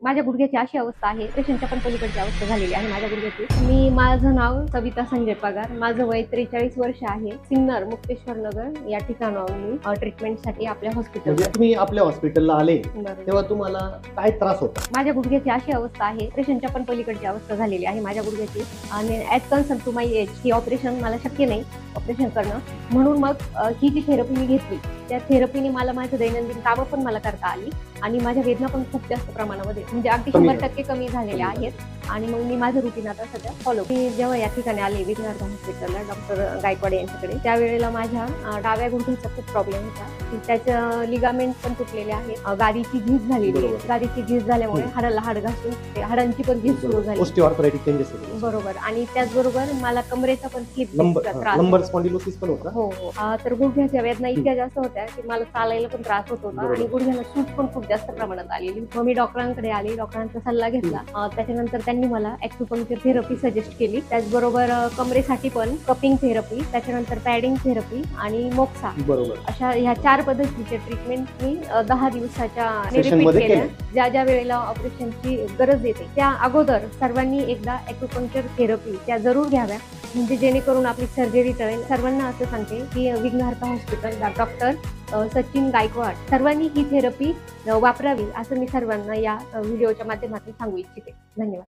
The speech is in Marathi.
माझ्या गुडघ्याची अशी अवस्था आहे, पेशंटच्या पण पलीकडची अवस्था झालेली आहे माझ्या गुडघ्याची. माझं नाव सविता संजय पगार, माझं वय 43 वर्ष आहे. सिन्नर मुक्तेश्वर नगर या ठिकाणाहून मी ट्रीटमेंटसाठी आपल्या हॉस्पिटल. म्हणजे तुम्ही आपल्या हॉस्पिटलला आले बरोबर. तेव्हा तुम्हाला काय त्रास होता? माझ्या गुडघ्याची अशी अवस्था आहे, पेशंटच्या पण पलीकडची अवस्था झालेली आहे माझ्या गुडघ्याची. आणि as concern to my age ही ऑपरेशन मला शक्य नाही ऑपरेशन करणं, म्हणून मग ही जी थेरपी मी घेतली त्या थेरपीने मला माझं दैनंदिन कामं पण मला करता आली आणि माझ्या वेदना पण खूप जास्त प्रमाणामध्ये म्हणजे अगदी 100% कमी झालेल्या आहेत. आणि मग मी माझं रुटीन आता सध्या फॉलो. मी जेव्हा या ठिकाणी आले विघ्नहर्ता हॉस्पिटलला डॉक्टर गायकवाड यांच्याकडे, त्यावेळेला माझ्या डाव्या गुडघ्याचा खूप प्रॉब्लेम होता. त्याचं लिगामेंट पण तुटलेले आहे, गादीची झीज झालेली आहे. गादीची झीज झाल्यामुळे हाडाला हाड घासून हाडांची पण झीज सुरू झाली. ऑस्टिओआर्थरायटिक चेंजेस बरोबर. आणि त्याचबरोबर मला कमरेचा पण स्लिप त्रास, लंबर स्पॉन्डिलोसिस पण होता. हो. तर गुडघ्याच्या वेदना इतक्या जास्त होत्या की मला चालायला पण त्रास होत होता आणि गुडघ्याला सूज पण खूप जास्त प्रमाणात आलेली. मग मी डॉक्टरांकडे आले, डॉक्टरांचा सल्ला घेतला. त्याच्यानंतर त्यांनी मला ॲक्युपंक्चर थेरपी सजेस्ट केली. त्याचबरोबर कमरेसाठी पण कपिंग थेरपी, त्याच्यानंतर पॅडिंग थेरपी आणि मोक्सा, बरोबर. अशा ह्या 4 पद्धतीचे ट्रीटमेंट मी 10 दिवसाच्या Session रिपीट मध्ये केल्या. ज्या वेळेला ऑपरेशनची गरज येते त्या अगोदर सर्वांनी एकदा ॲक्युपंक्चर थेरपी त्या जरूर घ्याव्या, म्हणजे जेणेकरून आपली सर्जरी टळेल. सर्वांना असं सांगते की विघ्नहर्ता हॉस्पिटल डॉक्टर सचिन गायकवाड सर्वांनी ही थेरपी वापरावी असं मी सर्वांना या व्हिडिओच्या माध्यमातून सांगू इच्छिते. धन्यवाद.